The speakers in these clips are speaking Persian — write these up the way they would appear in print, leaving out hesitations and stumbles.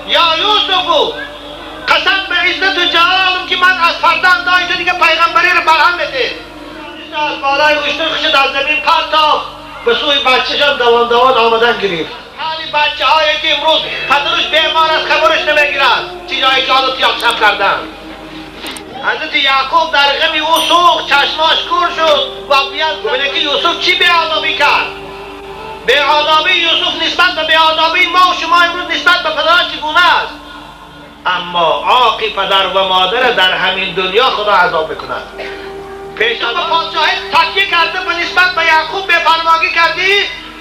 یا یوسفو قسم به عزت و جلالم که من از فرزندای تو دیگه پیغمبری رو برهم بده. از بالای اشتر خشد از زمین پرتاف به سوی بچه‌شان دوان دوان آمدن گرفت. حالی بچه هایی که امروز پدرش بیمار از خبرش نمیگیرد چیزایی که حالا تیاقشم کردن. حضرت یعقوب در غم او سوخت، چشماش کور شد و بیاد ببینه که یوسف چی بی‌آدابی کرد. بی‌آدابی یوسف نسبت به بی‌آدابی ما و شما امروز نسبت به پدرش چگونه است. اما عاق پدر و مادر در همین دنیا خدا عذاب میکند. پیش از پادشاهی تکیه کرده به نسبت به یعقوب بی‌پرواگی کردی،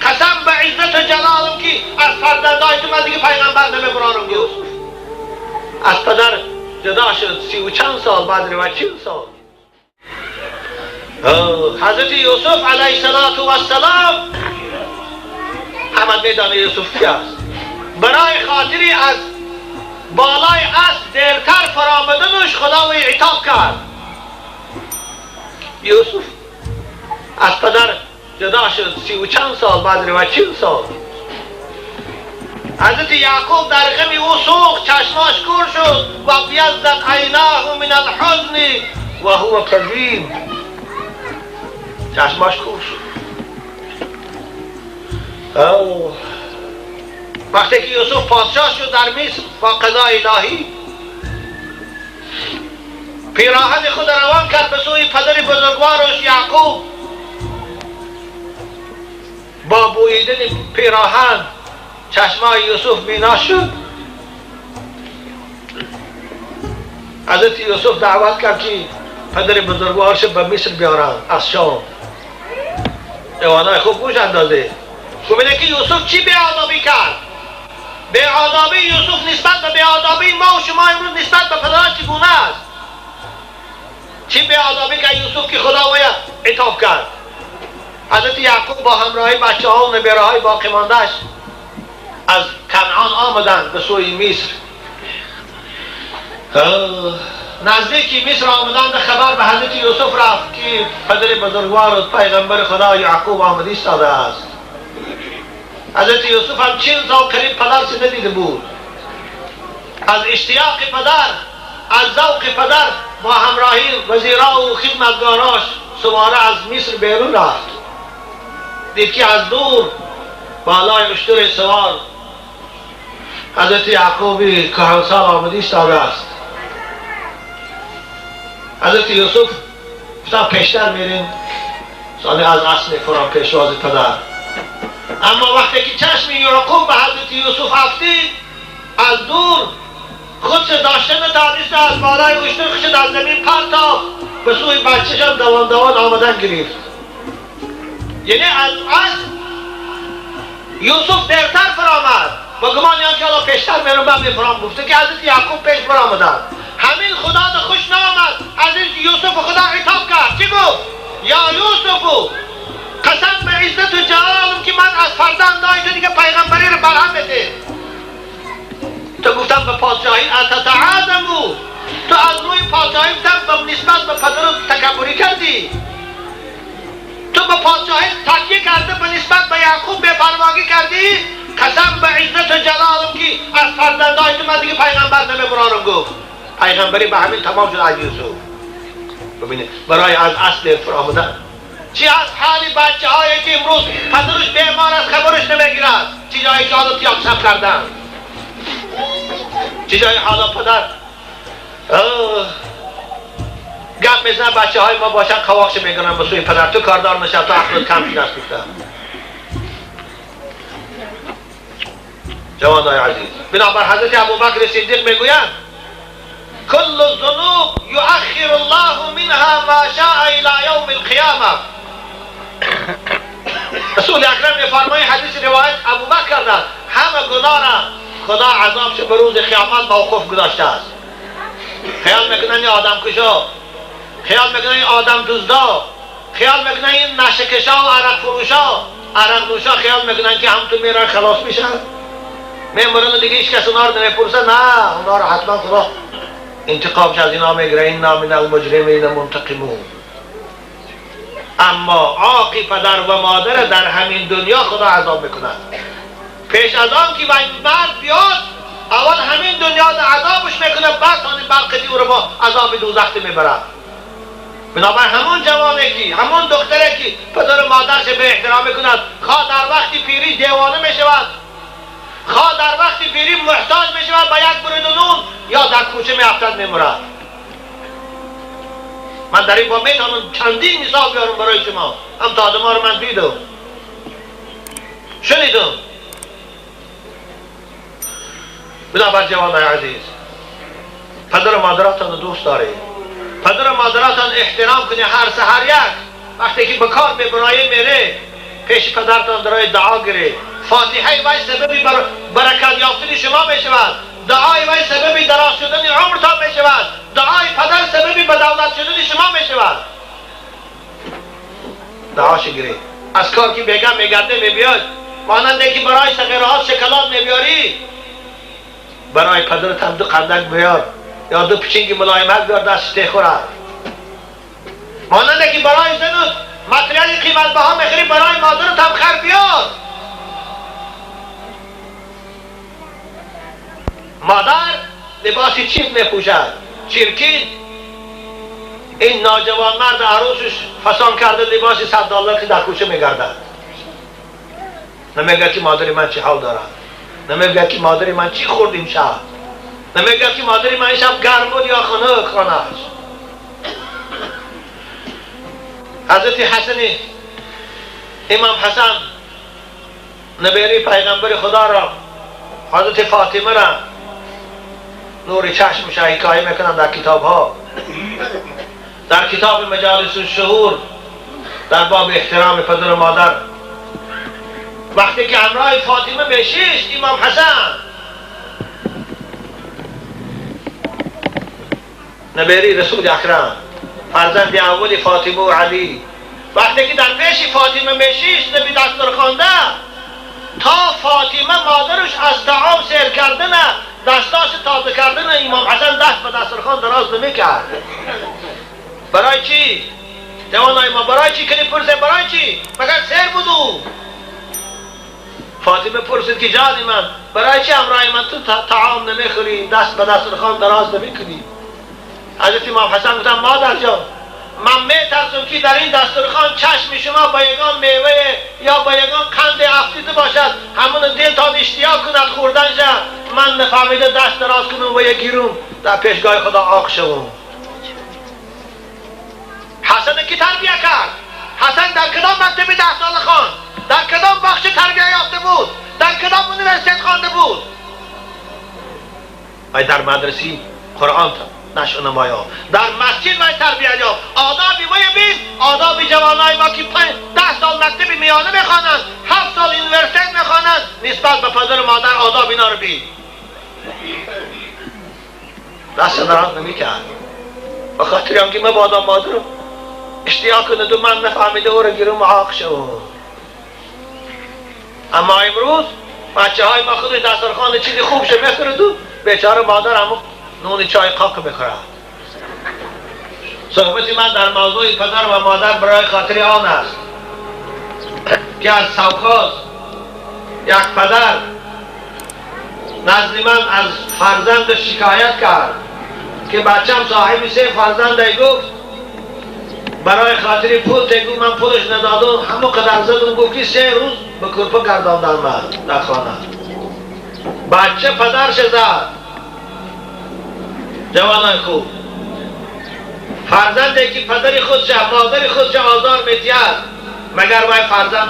قسم به عزت و جلالم که از فرزندای تو من دیگه پیغمبر نمیبرانم. یوسف از پدر جدا شد 30 و چند سال، بعد روایت 40 سال. حضرت یوسف علیه السلام همه میدانه یوسف کی است. برای خاطری از بالای اسب دیرتر فرامدنش خدا وی عتاب کرد. یوسف از پدر جدا شد 30 و چند سال، بعد روایت 40 سال. حضرت یعقوب در غم او سوخت، چشماش کور شد و بیضت عیناه من الحزن و هو کظیم. چشماش کور شد. وقتی که یوسف پادشاه شد در مصر با قضای الهی، پیراهن خود روان کرد به سوی پدر بزرگوارش یعقوب. با بوییدن پیراهن چشمای یوسف بینا شد. حضرت یوسف دعوت کرد که پدر بزرگوارش به مصر بیارن از شام. جوانای خوب گوش اندازه ببینه که یوسف چی بی‌آدابی کرد. بی‌آدابی یوسف نسبت به بی‌آدابی ما و شما امروز نسبت به پدرش چگونه است. چی بی‌آدابی کرد یوسف که خدا وی عتاب کرد. حضرت یعقوب با همراهی بچه ها و نبیره های باقی ماندهش از کنعان آمدند به سوی مصر. نزدیکی مصر آمدند خبر به حضرت یوسف رفت که پدر بزرگوار و پیغمبر خدا یعقوب آمده ایستاده است. حضرت یوسف هم 40 سال قریب پدرش ندیده بود. از اشتیاق پدر، از ذوق پدر با همراهی وزیرا و خدمتگاراش سواره از مصر بیرون رفت. دید که از دور بالای اشتر سوار حضرت یعقوبی کهنسال آمده ایستاده است. حضرت یوسف گفتن پیشتر میریم سالی از اصل فرام پیشواز پدر. اما وقتی که چشم یعقوب به حضرت یوسف افتید از دور خودش داشته نتانست از بالای اشتر خشد از زمین پرتاف به سوی بچه‌شان دوان دوان آمدن گرفت. یعنی از یوسف دیرتر فرامد با گمان که حالا پیشتر میرم من میفرام. گفته که حضرت یعقوب پیش برآمدن. همین خدا ده خوش نامد حضرت یوسف خدا عتاب کرد. چی گفت؟ یا یوسفو قسم به عزت و جلالم که من از فرزندای تو دیگه پیغمبری رو برهم بده. تو گفتم به پادشاهی اتتعاظمو، تو از روی پادشاهی گفتم به نسبت به پدرت تکبری کردی. تو به پادشاهی تکیه کرده به نسبت به یعقوب بی‌پرواگی کردی. قسم به عزت و جلالم که از فرزندای تو من دیگه پیغمبر نمیبرانم. گفت پیغمبری به همین تمام شد از یوسف. ببینید برای از اصل فرامدن چی از حالی بچه هایی که امروز پدرش بیمار از خبرش نمیگیرد چیزایی که حالا تیاقشم کردن. چیزایی حالا پدر گپ میزنن بچه های ما باشن قواقش میگنن به سوی پدر تو کاردار نشد تو عقلت کم شده است. گفتن جوانای عزیز بنابر حضرت ابوبکر صدیق میگویند کل الذنوب یؤخر الله منها ما شاء الى یوم القیامه. رسول اکرم میفرمایند حدیث روایت ابوبکر کردند همه گناه را خدا عذابش به روز قیامت موقوف گذاشته است. خیال میکنن این آدم کشا، خیال میکنن این آدم دزدا، خیال میکنن این نشه کشا و عرق فروشا، عرق نوشا خیال میکنن که همتون میرن خلاص میشن. میمورن دیگه هیچ کس اونا رو نمیپرسه. نه، اونا رو حتما خدا انتقامش از اینا میگیره. اینا من المجرمین منتقمون. اما عاق پدر و مادر در همین دنیا خدا عذاب میکنند. پیش از آن که مرد بیاد اول همین دنیا عذابش میکنه، بعد تا برقی او رو با عذاب دوزخ میبره. بنابر همون جوانه که، همون دختره که پدر و مادرش به احترام میکند، خواه در وقت پیری دیوانه میشود، خواه در وقت پیری محتاج میشود به یک برید نون، یا در کوچه میافتد میمورد. من در این با میتونم چندین مثال بیارم برای شما، هم تا ما رو من دیدم شنیدم. بنابر جوانای عزیز، پدر و مادراتان دوست دارید، پدر و مادراتان احترام کنید. هر سحر یک وقتی که به کار به برای میره، پیش پدرتان درای دعا گیرید. فاتحه وی سبب برکت یافتن شما میشود، دعای وی سبب دراز شدن عمرتان میشود، دعای پدر سبب به دولت شدن شما میشود. دعاش گیرید. از کار که بیگم میگرده میبیاد، ماننده که برای صغیرهات شکلات میبیاری، برای پدرت هم دو قندک بیار یا دو پچینگ ملایمت بیار دستش خورد. ماننده که برای زنت متریال قیمت بها میخری، برای مادرت هم خر بیار. مادر لباسی چیز میپوشد، چیرکین. این ناجوان مرد عروسش فسان کرده لباسی $100 که در کوچه میگردد. نمیگه که مادری من چه حال دارد، نمیگه که مادری من چی خورد امشب، نمیگه که مادری من امشب گرم بود یا خانهش. حضرت حسن، امام حسن نبیری پیغمبر خدا را، حضرت فاطمه را نور چشمش حکایه میکنن در کتاب ها، در کتاب مجالس الشهور در باب احترام پدر و مادر. وقتی که همراه فاطمه بشیشت امام حسن، نبیری رسول اکرم فرزند اول فاطمه و علی، وقتی که در پیش فاطمه میشیشت نبی دسترخوان ده، تا فاطمه مادرش از طعام سیر کردن دستاش تازه کردن امام حسن دست به دسترخوان دراز نمیکرد. برای چی؟ جوانای ما برای چی کنی پرسه؟ برای چی؟ مگر سیر بودو؟ فاطمه پرسید که جان من برای چی همراه من تو طعام نمیخوری، دست به دسترخوان دراز نمیکنی؟ حضرت امام حسن گفتن مادر جان، من میترسم که در این دسترخوان چشم شما با یگان میوه یا با یگان قند افزوده باشد، همون دلتان اشتیاق کند خوردنش، من نفهمیده دست دراز کنم و یگیرم در پیشگاه خدا آق شوم. حسن کی تربیه کرد؟ حسن در کدام مکتب 10 ساله خواند؟ در کدام بخش تربیه یافته بود؟ در کدام یونیورسیته خوانده بود؟ و در مدرسه قرآن نشأ نمایا، در مسجد وی تربیت یافت. آدابی وی بین، آدابی جوانای ما که 10 سال مکتب میانه میخوانند، 7 سال یونیورسیته میخوانند، نسبت به پدر و مادر آداب اینا رو بین. دست دراز نمیکرد، به خاطر اینکه مبادا مادر اشتیاق کنه و من نفهمیده او رو گیرم عاق شد. اما امروز بچه های ما خودش دسترخوان چیزی خوب شه میخورد و بیچاره مادر همون نون چای قاق میخورد. صحبت من در موضوع پدر و مادر برای خاطر آن است که از سوکاز یک پدر نزد من از فرزند شکایت کرد که بچم صاحب 3 فرزنده، گفت برای خاطر پول تگو من پولش ندادم، همون قدر زدم، گفت که 3 روز به کرپا گرداندن من در خانه. بچه پدرش زد. جوانان خوب، فرزنده که پدر خودش مادر خودش آزار میتید، مگر وی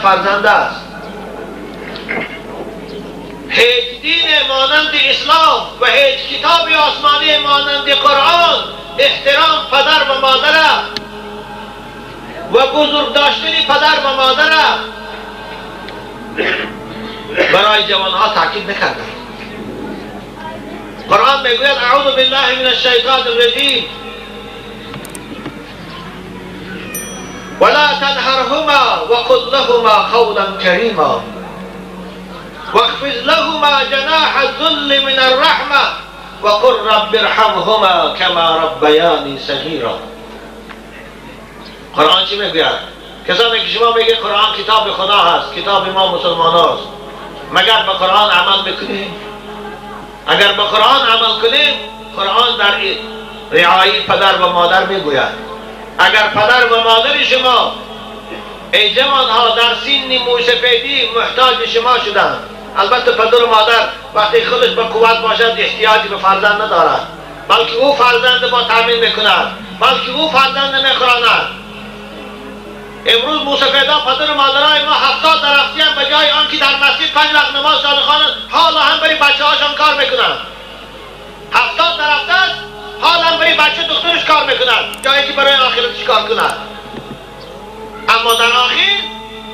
فرزند است؟ هیچ دین مانند اسلام و هیچ کتاب آسمانی مانند قرآن احترام پدر و مادر و بزرگ داشتن پدر و مادر برای جوانها تاکید نکرده. قرآن میگوید اعوذ بالله من الشیطان الرجیم ولا تنهرهما وقل لهما قولا کریما واخفض لهما جناح الذل من الرحمه وقل رب ارحمهما كما ربياني صغيرا. قرآن چی میگوید؟ کسانی که شما میگه قرآن کتاب خدا هست، کتاب ما مسلمان هست، مگر به قرآن عمل میکنیم؟ اگر به قرآن عمل کنیم، قرآن در رعایت پدر و مادر میگوید اگر پدر و مادر شما ای جوانها در سن موسفیدی محتاج شما شدند، البته پدر و مادر وقتی خودش به قوت باشد احتیاجی به فرزند ندارد، بلکه او فرزند با تامین میکند، بلکه او فرزند میخراند. امروز موسفیدا پدر و مادرای ما 70 درفتی هم به جای آنکه در مسجد 5 وقت نماز صادقانه حالا هم برای بچه هاشان کار میکنند. 70 درفت است، حالا هم برای بچه دخترش کار میکنند، جایی که برای آخرتش کار کند. اما در آخر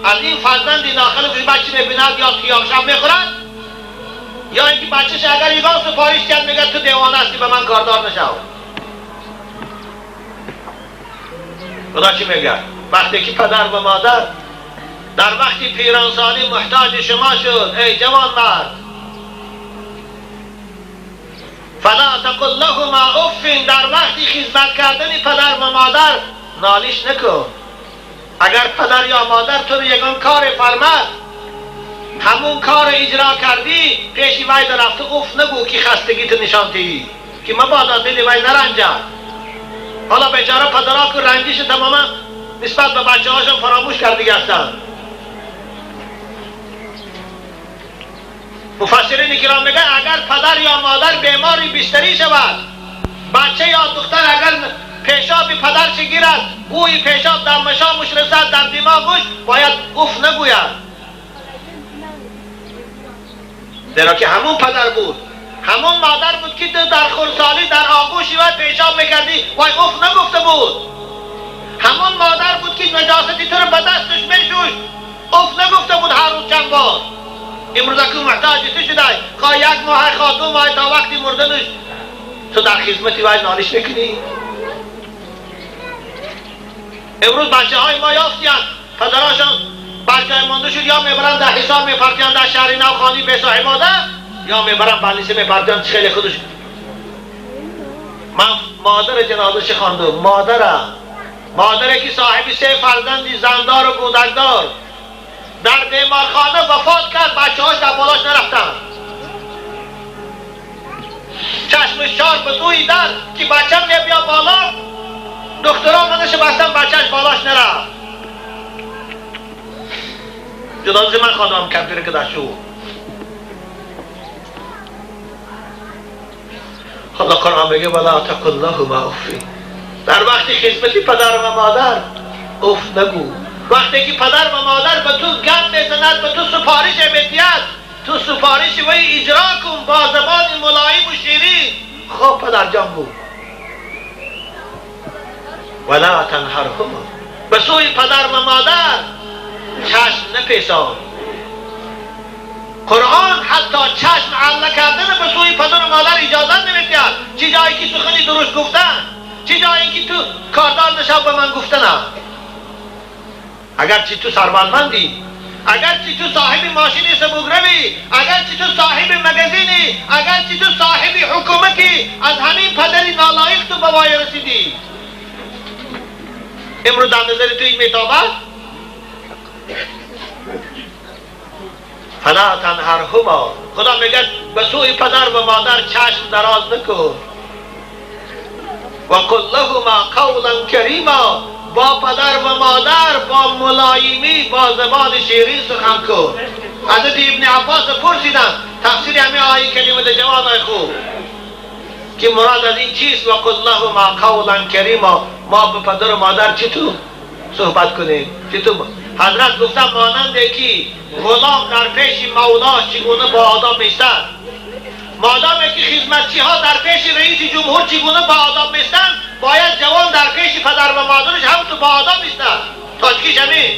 از این فرزندی داخلش بچه میبیند یا خیابشم میخورد، یا اینکه بچهش اگر یگان سفارش کرد میگه تو دیوانه هستی به من کاردار نشو. خدا چی میگه؟ وقتی که پدر و مادر در وقتی پیرانسالی محتاج شما شد ای جوان مرد، فلا تقل لهما اف، در وقتی خدمت کردن پدر و مادر نالیش نکن. اگر پدر یا مادر تو رو یگان کار فرمد همون کار اجرا کردی پیش وی در رفته اف نگو که خستگیت نشان دهی که مبادا دل وی نرنجد. حالا بیچاره پدرها که رنجش تماما نسبت به بچه هاشون فراموش کرده هستند. مفسرین کرام میگن اگر پدر یا مادر بیماری بستری شود، بچه یا دختر اگر پیشاب پدرش گیرد، بوی پیشاب در مشامش رسد در دماغش، باید اف نگوید، زیرا که همون پدر بود، همون مادر بود که در خردسالی در آغوشی و پیشاب میکردی وای اف نگفته بود، همون مادر بود که نجاستی تو رو به دستش میشوش اف نگفته بود هر روز چند بار. امروز که محتاج تو شده خواه 1 ماه خواه 2 ماه تا وقتی مردنش تو در خدمتی وای نالش میکنی. امروز بچه های ما یافتیان پدراشان بچه مانده شد یا میبرن در حساب میپرتیان در شهر نوخانی به صاحباده یا میبرن بلیسه میپرتیان خیلی خودش. من مادر جنازش خواندم، مادره که صاحبی 3 فرزندی زندار و کودکدار در بیمارخانه وفات کرد، بچه هاش در بالاش نرفتن، چشمش چار به توی در که بچه میبیا بالا، دکترها منش بستن بچهش بالاش نرفت. جنازه من خواندم کبیر که داشو. خدا قرآن میگه ولا تقل لهما اف، در وقتی خدمتی پدر و مادر اف نگو. وقتی که پدر و مادر به تو گم میزند، به تو سفارش میدهد، تو سفارش وی اجرا کن با زبان ملایم و شیرین. خب پدر جان بود ولا تنهرهما، به سوی پدر و مادر چشم نپیسان. قرآن حتی چشم علق کردن به سوی پدر و مادر اجازه نمیدهد. چه جایی که سخنی درست گفتن، چه جایی که تو کاردار نشو به من گفتنم. اگرچه تو ثروتمندی، اگرچه تو صاحب ماشینی سبکروی، اگرچه تو صاحب مگزینی، اگرچه تو صاحب حکومتی، از همین پدری نالایق تو به وای رسیدی. امروز در نظر تو این میتابد؟ فلا تنهرهما، خدا میگه به سوی پدر و مادر چشم دراز نکن. و قل لهما قولا کریما، با پدر و مادر با ملایمی با زبان شیرین سخن کن. حضرت ابن عباس پرسیدن تفسیر همین آیه کلمه جوانای خوب که مراد از این چیست؟ و قل لهما قولا کریما، ما به پدر و مادر چطور صحبت کنیم؟ چطور؟ حضرت گفتن ماننده که غلام در پیش مولاش چگونه با آداب میستن، مادامی که خدمتچی ها در پیش رئیس جمهور چگونه با آداب میستن، باید جوان در پیش پدر و مادرش هم تو با آداب میستن. تاجیکیش همین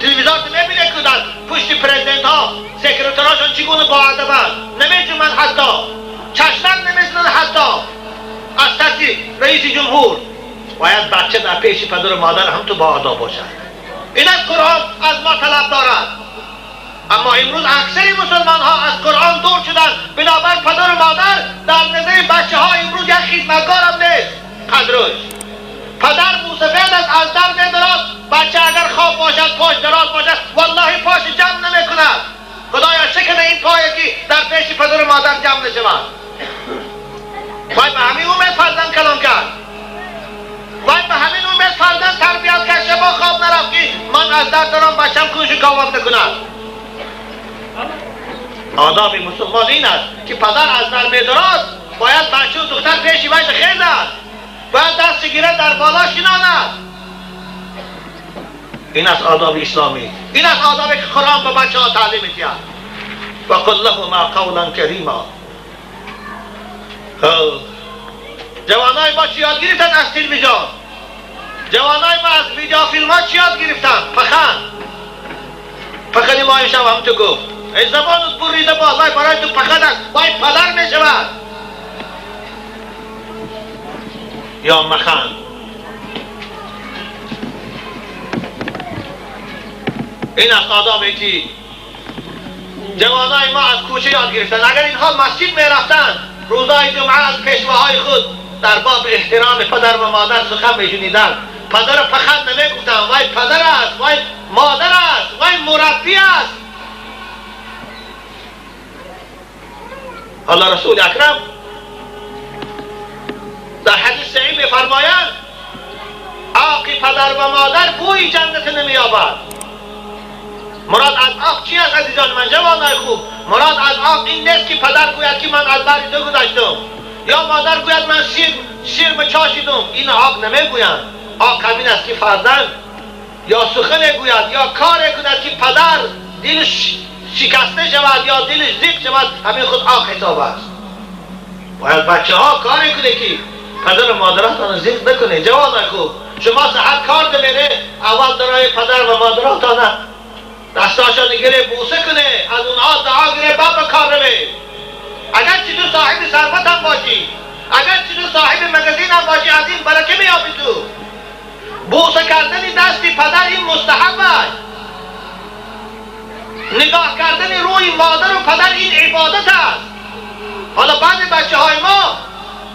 تلویزیون میبینه که در پشت پرزیدنت ها سکرتراشون چگونه با آداب هست، نمیجومن حتی چشمک نمیزنن حتی از تحت رئیس جمهور. باید بچه در پیش پدر و مادر هم تو با آداب باشد. این از قرآن از ما طلب دارد. اما امروز اکثر مسلمان ها از قرآن دور شدن، بنابر پدر و مادر در نظر بچه ها امروز یک خدمتگار هم نیست قدرش. پدر موسفید است از در دراز، بچه اگر خواب باشد پاش دراز باشد والله پاش جمع نمی کند. خدایا چه کنه این پای که در پیش پدر و مادر جمع نشوند. وای به همین امید فرزند کلام کرد، وای به همین امید فرزند تربیت کرد. شبا خواب نرفت که من از در دارم بچم کوشش کاوام نکند. آداب مسلمان این است که پدر از در می‌دارد باید بچه و دختر پیشی وای بخیزد، باید دست گیرد در بالا شناند. این است آداب اسلامی، این است آدابی که قرآن به بچه ها تعلیم می‌دهد. و قل لهما قولا کریما. جوانای ما چی یاد گرفتن از تلویزیون؟ جوانای ما از ویدیو فیلم ها چی یاد گرفتن؟ پخنی ما امشب هم تو گفت ای زبانت بریده باز، وای برای تو پخن است، وای پدر میشود یا مخن. این است آدابی که جوانای ما از کوچه یاد گرفتن. اگر اینها مسجد میرفتن روزای جمعه از پیشواهای خود در باب احترام پدر و مادر سخن میشنیدن، پدر پخند نمیگفتن وای پدر است، وای مادر است، وای مربی است. الله رسول اکرم در حدیث صحیح میفرمایند عاق پدر و مادر بوی جنت نمییابد. مراد از عاق چی است عزیزان من جوانای خوب؟ مراد از عاق این نیست که پدر گوید که من از بر تو گذشتم یا مادر گوید من شیر بچاشیدم. این عاق نمیگویند. عاق همین است که فرزند یا سخن گوید یا کار کند که پدر دلش شکسته شود یا دلش ضیق شود، همین خود عاق حساب است. باید بچه ها کار کنه که پدر و مادراتان ضیق نکنه. جوانای خوب شما سحر کار دمیره اول درای پدر و مادراتان دستاشان گره بوسه کنه، از اونها دعا گره باب کار روی. اگر چی تو صاحب ثروت هم باشی، اگر چی تو صاحب مگزین هم باشی، از این برکه میابی تو. بوسه کردن دستی پدر این مستحب است. نگاه کردن روی مادر و پدر این عبادت است. حالا بعضی بچه های ما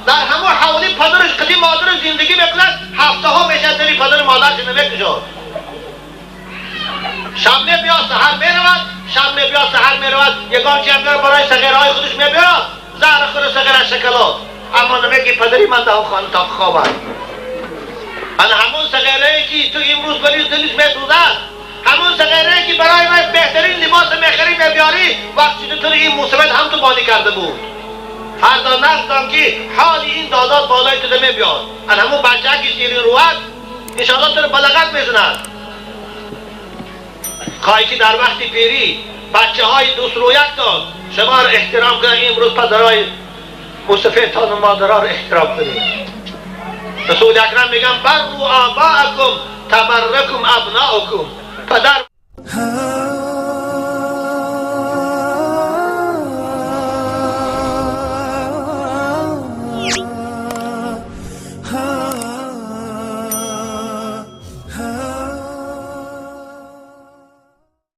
در همون حوالی پدرش قدیم مادر زندگی میکنند، هفته ها میشه دلی پدر مادرش نمیکشد. شب میبیاد سحر میرود، شب میبیاد سحر میرود، یگان چی هم برای صغیرهای خودش میبیاد زهر خور صغیرش شکلات، اما نمیگی پدری من در خانه تا خوابم. انا همون صغیرهایی که تو امروز بری دلش میسوزد، همون صغیرهایی که برای من بهترین لباس میخری میبیاری، وقتی تو این مصیبت هم تو بانی کرده بود. هر دا نفتم که حالی این دادات بالای تو نمیبیاد. انا همون بچه که شیرین روحت انشاءالله تو رو بلغت میزند. خواهی که در وقت پیری بچه های دوست رویک داد شما رو احترام کنید، امروز پدرهای مصطفیتان و مادرها رو احترام کنید. رسول اکرم میگن برو آباءکم تبرکم ابناءکم. پدر